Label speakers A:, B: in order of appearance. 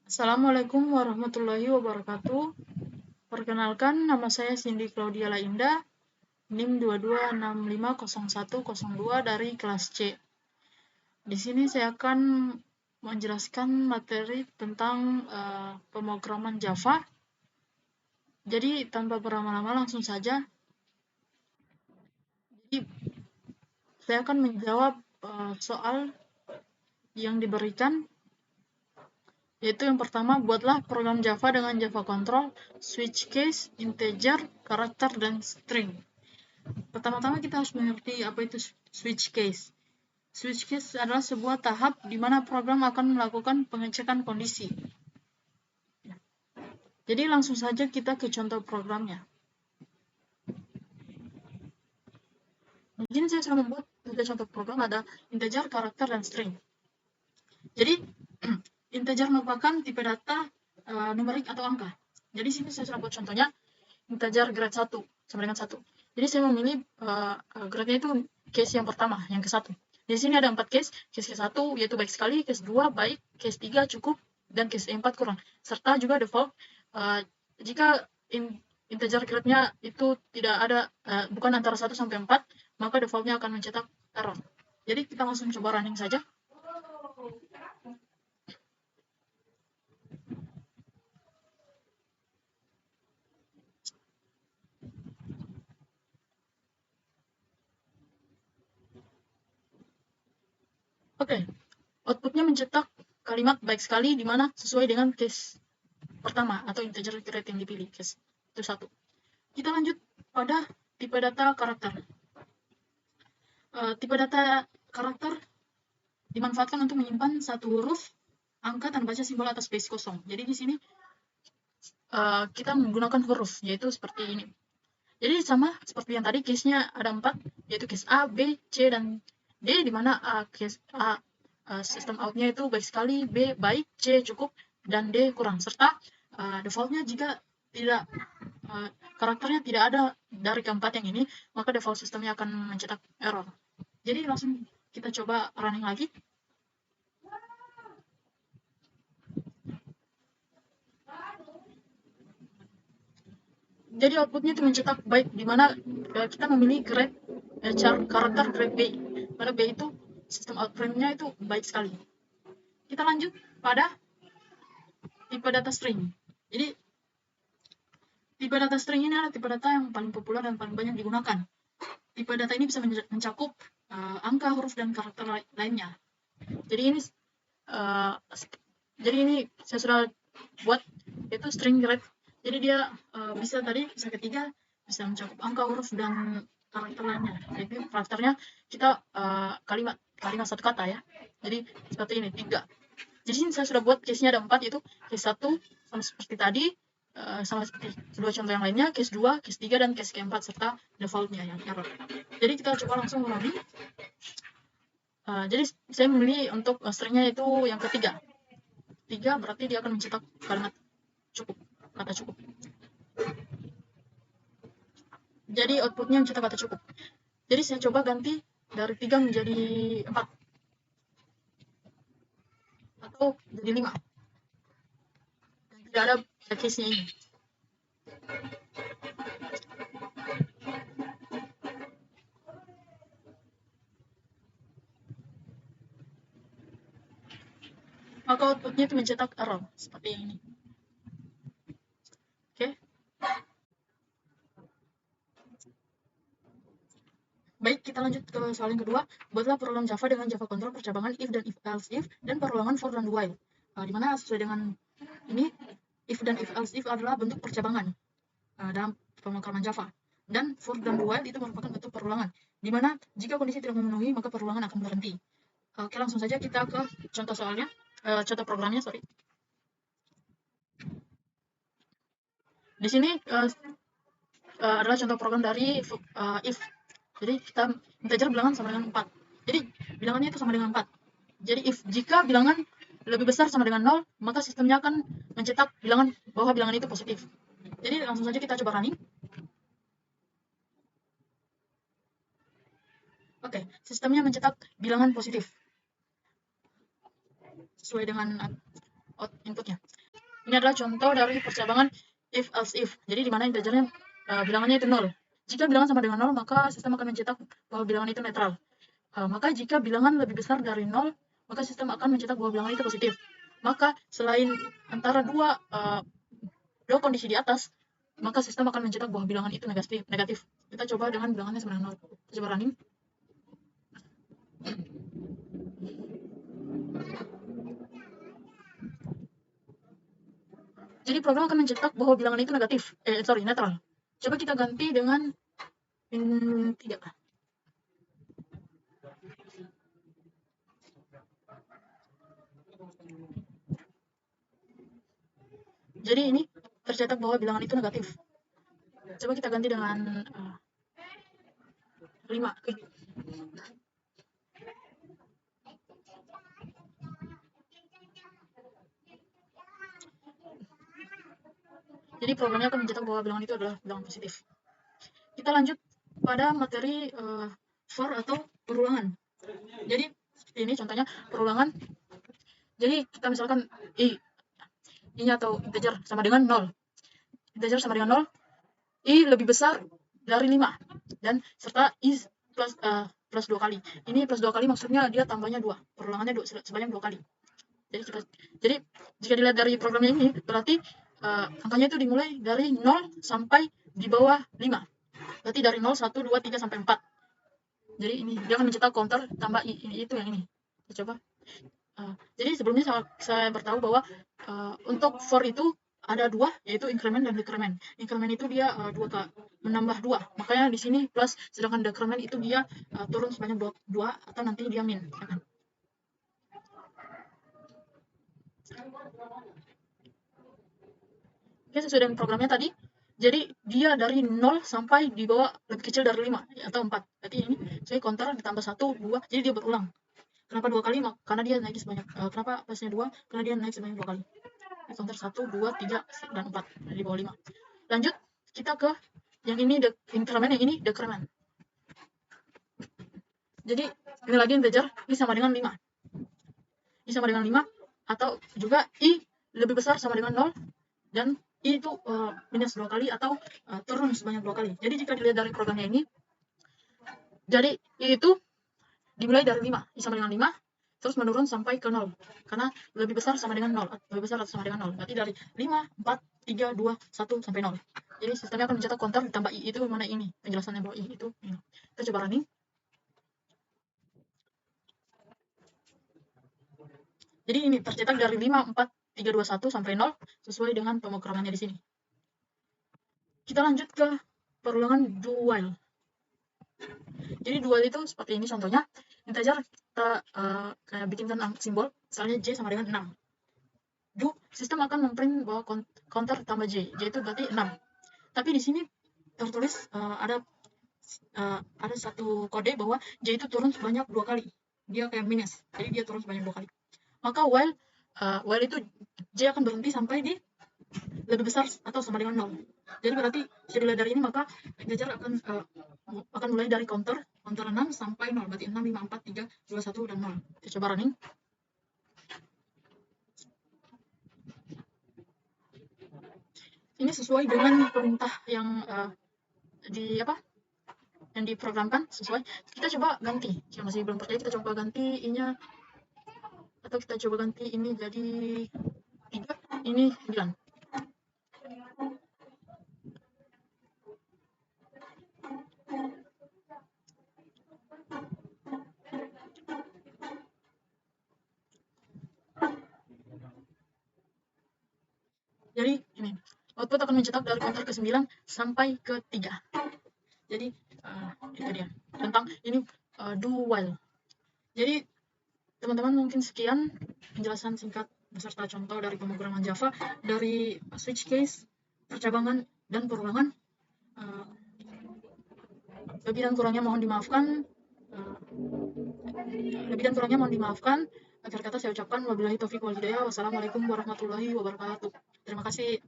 A: Assalamualaikum warahmatullahi wabarakatuh. Perkenalkan, nama saya Cindy Claudia Lainda, NIM 22650102 dari kelas C. Di sini saya akan menjelaskan materi tentang pemrograman Java. Jadi tanpa berlama-lama langsung saja. Jadi saya akan menjawab soal yang diberikan, yaitu yang pertama, buatlah program Java dengan Java Control, switch case, integer, karakter, dan string. Pertama-tama kita harus mengerti apa itu switch case. Switch case adalah sebuah tahap di mana program akan melakukan pengecekan kondisi. Jadi langsung saja kita ke contoh programnya. Mungkin saya sudah membuat tiga contoh program, ada integer, karakter, dan string. Jadi integer merupakan tipe data numerik atau angka. Jadi sini saya sudah buat contohnya integer grade 1 sama dengan 1. Jadi saya memilih grade-nya itu case yang pertama, yang ke-1. Di sini ada 4 case. Case ke-1 yaitu baik sekali, case 2 baik, case 3 cukup, dan case 4 kurang. Serta juga default jika integer grade-nya itu tidak ada bukan antara 1 sampai 4, maka default-nya akan mencetak error. Jadi kita langsung coba running saja. Oke, outputnya mencetak kalimat baik sekali di mana sesuai dengan case pertama atau integer grade yang dipilih, case itu 1. Kita lanjut pada tipe data karakter. Tipe data karakter dimanfaatkan untuk menyimpan satu huruf, angka, tanda baca, simbol, atau space kosong. Jadi di sini kita menggunakan huruf, yaitu seperti ini. Jadi sama seperti yang tadi, case-nya ada 4, yaitu case A, B, C, dan D, di mana case A sistem out-nya itu baik sekali, B baik, C cukup, dan D kurang. Serta default-nya jika tidak karakternya tidak ada dari keempat yang ini, maka default sistemnya akan mencetak error. Jadi langsung kita coba running lagi. Jadi outputnya itu mencetak baik, di mana kita memilih grade karakter grade B, pada B itu sistem out frame-nya itu baik sekali. Kita lanjut pada tipe data string. Jadi tipe data string ini adalah tipe data yang paling populer dan paling banyak digunakan. Tipe data ini bisa mencakup angka, huruf, dan karakter lainnya. Jadi ini saya sudah buat itu string grade. Jadi dia bisa ketiga, bisa mencakup angka, huruf, dan karakter lainnya. Jadi karakternya kita kalimat satu kata ya. Jadi seperti ini 3. Jadi sini saya sudah buat case-nya ada 4, yaitu case 1 sama seperti tadi, sama seperti kedua contoh yang lainnya, case 2, case 3, dan case keempat, serta default-nya yang error. Jadi kita coba langsung running. Jadi saya memilih untuk string-nya itu yang ketiga. 3 berarti dia akan mencetak kalimat cukup, kata cukup. Jadi outputnya mencetak kata cukup. Jadi saya coba ganti dari 3 menjadi 4. Atau jadi 5. Dan tidak ada case-nya ini. Maka outputnya itu mencetak error seperti ini. Oke. Baik, kita lanjut ke soal yang kedua. Buatlah program Java dengan Java Control percabangan if dan if else if, dan perulangan for dan while. Di mana sesuai dengan ini, if dan if else if adalah bentuk percabangan dalam pemrograman Java. Dan for dan while itu merupakan bentuk perulangan, di mana jika kondisi tidak memenuhi, maka perulangan akan berhenti. Oke, langsung saja kita ke contoh soalnya, contoh programnya, sorry. Di sini adalah contoh program dari if. Jadi kita integer bilangan sama dengan 4. Jadi bilangannya itu sama dengan 4. Jadi jika bilangan lebih besar sama dengan 0, maka sistemnya akan mencetak bilangan bahwa bilangan itu positif. Jadi langsung saja kita coba running. Oke, sistemnya mencetak bilangan positif sesuai dengan inputnya. Ini adalah contoh dari percabangan if else if. Jadi di mana integernya bilangannya itu 0. Jika bilangan sama dengan 0, maka sistem akan mencetak bahwa bilangan itu netral. Maka jika bilangan lebih besar dari 0, maka sistem akan mencetak bahwa bilangan itu positif. Maka selain antara dua kondisi di atas, maka sistem akan mencetak bahwa bilangan itu negatif. Kita coba dengan bilangannya sama dengan 0. Kita coba running. Jadi program akan mencetak bahwa bilangan itu netral. Coba kita ganti dengan min 3. Jadi ini tercetak bahwa bilangan itu negatif. Coba kita ganti dengan 5. Jadi programnya akan mencetak bahwa bilangan itu adalah bilangan positif. Kita lanjut pada materi for atau perulangan. Jadi ini contohnya perulangan. Jadi kita misalkan i-nya atau integer sama dengan 0. Integer sama dengan 0, i lebih besar dari 5 dan serta i plus 2 kali. Ini plus 2 kali maksudnya dia tambahnya 2. Perulangannya sebanyak 2 kali. Jadi jika dilihat dari programnya ini berarti angkanya itu dimulai dari 0 sampai di bawah 5. Berarti dari 0, 1, 2, 3, sampai 4. Jadi ini dia akan mencetak counter tambah i, itu yang ini. Kita coba. Jadi sebelumnya saya bertahu bahwa untuk for itu ada 2, yaitu increment dan decrement. Increment itu dia menambah 2. Makanya di sini plus, sedangkan decrement itu dia turun sebanyak 2 atau nanti dia min. Oke, sesuai dengan programnya tadi. Jadi dia dari 0 sampai di bawah lebih kecil dari 5 atau 4. Berarti ini saya counter ditambah 1, 2, jadi dia berulang. Kenapa 2 kali? Karena dia naik sebanyak kenapa plusnya 2? Karena dia naik sebanyak 2 kali. Counter 1, 2, 3, dan 4 di bawah 5. Lanjut kita ke yang ini increment, yang ini decrement. Jadi ini lagi integer, i sama dengan 5. I sama dengan 5 atau juga i lebih besar sama dengan 0 dan i itu minus 2 kali atau turun sebanyak 2 kali. Jadi jika dilihat dari programnya ini, jadi i itu dimulai dari 5, i sama dengan 5, terus menurun sampai ke 0. Karena lebih besar sama dengan 0, lebih besar atau sama dengan 0. Berarti dari 5, 4, 3, 2, 1 sampai 0. Jadi sistemnya akan mencetak counter ditambah i itu mana ini, penjelasannya bahwa i itu ini. Kita coba running. Jadi ini tercetak dari 5, 4, 3, 2, 1 sampai 0 sesuai dengan pemrogramannya di sini. Kita lanjut ke perulangan do while. Jadi do while itu seperti ini contohnya. Integer kita kayak bikinkan simbol, misalnya j sama dengan 6. Do, sistem akan memprint bahwa counter tambah j itu berarti 6. Tapi di sini tertulis ada satu kode bahwa j itu turun sebanyak 2 kali. Dia kayak minus, jadi dia turun sebanyak 2 kali. Maka while itu j akan berhenti sampai di lebih besar atau sama dengan 0. Jadi berarti bisa dilihat dari ini, maka integer akan mulai dari counter 6 sampai 0. Berarti 6, 5, 4, 3, 2, 1, dan 0. Kita coba running. Ini sesuai dengan perintah yang yang diprogramkan sesuai. Kita coba ganti. Jika masih belum percaya, kita coba ganti i-nya, atau kita coba ganti ini jadi 3, ini 9. Jadi ini output akan mencetak dari counter ke 9 sampai ke 3. Jadi itu dia tentang ini do while. Jadi teman-teman mungkin sekian penjelasan singkat beserta contoh dari pemrograman Java dari switch case, percabangan, dan perulangan. Lebih dan kurangnya mohon dimaafkan. Akhir kata saya ucapkan wabillahi taufiq wal hidayah. Wassalamualaikum warahmatullahi wabarakatuh. Terima kasih.